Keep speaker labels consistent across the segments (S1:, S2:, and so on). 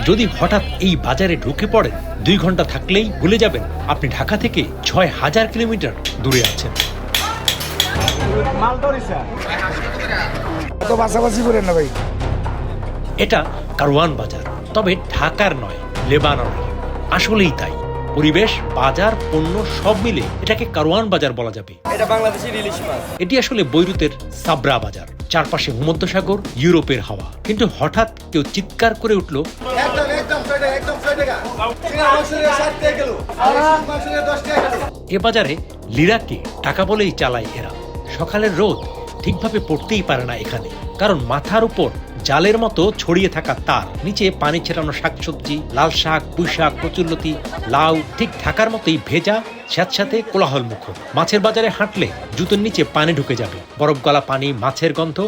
S1: যদি হঠাৎ এই বাজারে ঢুকে পড়েন 2 ঘন্টা থাকলেই ভুলে যাবেন আপনি ঢাকা থেকে 6000 কিলোমিটার দূরে আছেন। এটা কারওয়ান বাজার, তবে ঢাকার নয়, লেবাননের। আসলেই তাই, পরিবেশ, বাজার, পণ্য সব মিলে এটাকে কারওয়ান বাজার বলা যাবে।
S2: এটা বাংলাদেশের ইলিশ মাছ।
S1: এটি আসলে বৈরুতের সাবরা বাজার, চারপাশে ভূমধ্যসাগর, ইউরোপের হাওয়া। কিন্তু হঠাৎ কেউ চিৎকার করে উঠল, এ বাজারে লিরাকে টাকা বলেই চালায় এরা। সকালের রোদ ঠিকভাবে পড়তেই পারে না এখানে, কারণ মাথার উপর জালের মতো ছড়িয়ে থাকা তার, নিচে পানি ছেটানো শাকসবজি, লাল শাক, পুঁই শাক, কচুরলতি, লাউ, ঠিক ঢাকার মতোই ভেজা, স্যাঁতস্যাঁতে কোলাহল মুখর। মাছের বাজারে হাঁটলে জুতোর নিচে পানি ঢুকে যাবে, বরফ গলা পানি, মাছের গন্ধ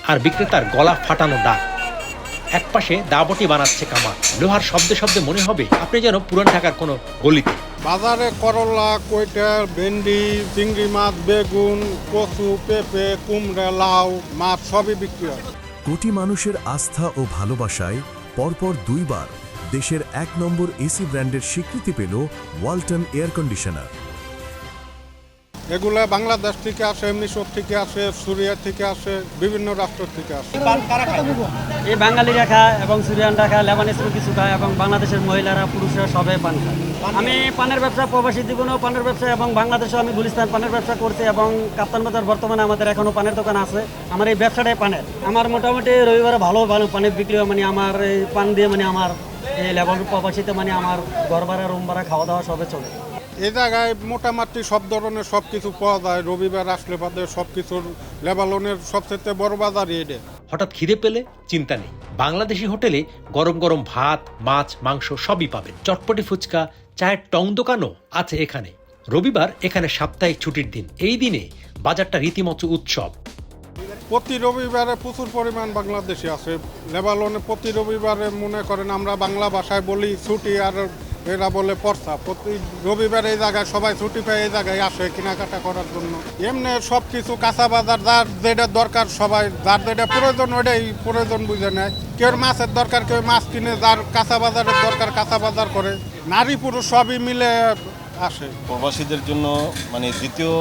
S1: আর বিক্রেতার গলা ফাটানো ডাক। একপাশে দাবটি বানাচ্ছে কামার, লোহার শব্দে শব্দে মনে হবে আপনি যেন পুরান ঢাকার কোনো গলিতে।
S3: বাজারে করলা, কৈটার, ভেন্ডি, চিংড়ি মাছ, বেগুন, কচু, পেঁপে, কুমড়া, লাউ, মাছ সবই বিক্রি হয়।
S4: কোটি মানুষের আস্থা ও ভালোবাসায় পরপর 2 বার দেশের 1 নম্বর এসি ব্র্যান্ডের স্বীকৃতি পেল ওয়ালটন এয়ার কন্ডিশনার।
S3: এগুলা বাংলাদেশ থেকে আসে, মিশর থেকে আসে, সুরিয়া থেকে আসে, বিভিন্ন রাষ্ট্র থেকে আসে।
S2: এই বাঙালিরা খায় এবং সুরিয়ানরা খায়, লেবানিসরা কিছু খায় এবং বাংলাদেশের মহিলারা, পুরুষরা সবাই পান খায়। আমি পানের ব্যবসা, প্রবাসী জীবনেও পানের ব্যবসা এবং বাংলাদেশেও আমি গুলিস্তান পানের ব্যবসা করছি এবং কাপ্তান বাজার বর্তমানে আমাদের এখনো পানের দোকান আছে। আমার এই ব্যবসাটাই পানের। আমার মোটামুটি রবিবারে ভালো পানের বিক্রি হয়, মানে আমার এই পান দিয়ে মানে আমার এই লেবার প্রবাসীতে মানে আমার ঘর ভাড়া, রুম ভাড়া, খাওয়া দাওয়া সবে চলে।
S3: এই জায়গায় মোটামুটি সব ধরনের সব কিছু পাওয়া যায়। রবিবার আসলে বাদে সব কিছুর লেবাননের সবচেয়ে বড় বাজারই এটা।
S1: হঠাৎ খিদে পেলে চিন্তা নেই, বাংলাদেশি হোটেলে গরম গরম ভাত, মাছ, মাংস সবই পাবেন। চটপটি ফুচকা, চায়ের টং দোকানও আছে এখানে। রবিবার এখানে সাপ্তাহিক ছুটির দিন, এই দিনে বাজারটা রীতিমতো উৎসব।
S3: প্রতি রবিবারে প্রচুর পরিমাণ বাংলাদেশি আছে লেবাননে। প্রতি রবিবারে মনে করেন আমরা বাংলা ভাষায় বলি ছুটি, আর এরা বলে পর্সা। প্রতি রবিবার এই জায়গায় সবাই ছুটি পেয়ে এই জায়গায় আসে কেনাকাটা করার জন্য। এমনি সব কিছু কাঁচা বাজার, যার যেটা দরকার সবাই, যার যেটা প্রয়োজন ওইটাই প্রয়োজন বুঝে নেয়। কেউ মাছের দরকার কেউ মাছ কিনে, যার কাঁচা বাজারের দরকার কাঁচা বাজার করে। নারী পুরুষ সবই মিলে আসে।
S5: প্রবাসীদের জন্য দ্বিতীয়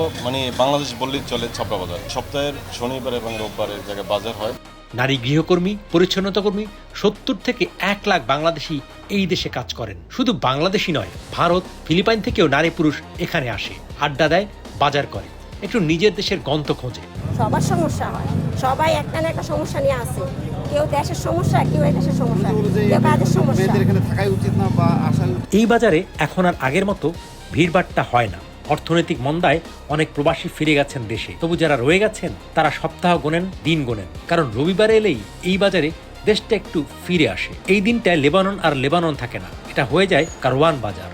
S5: বাংলাদেশ বললেই চলে ছাপড়া বাজার। সপ্তাহের শনিবার এবং রোববার এই জায়গায় বাজার হয়।
S1: নারী গৃহকর্মী, পরিচ্ছন্নতা কর্মী, 70 থেকে 1 লাখ বাংলাদেশি এই দেশে কাজ করেন। শুধু বাংলাদেশি নয়, ভারত, ফিলিপাইন থেকেও নারী পুরুষ এখানে আসে, আড্ডা দেয়, বাজার করে, একটু নিজের দেশের গন্ত খোঁজে।
S6: সবার সমস্যা হয়, সবাই একটা না একটা সমস্যা নিয়ে আসে। কেউ দেশের সমস্যা, কেউ এই দেশের সমস্যা, কেউ কাজের সমস্যা।
S1: এই বাজারে এখন আর আগের মতো ভিড়ভাট্টা হয় না। অর্থনৈতিক মন্দায় অনেক প্রবাসী ফিরে গেছেন দেশে, তবু যারা রয়ে গেছেন তারা সপ্তাহ গোনেন, দিন গোনেন, কারণ রবিবারে এলেই এই বাজারে দেশটা একটু ফিরে আসে। এই দিনটায় লেবানন আর লেবানন থাকে না, এটা হয়ে যায় কারওয়ান বাজার।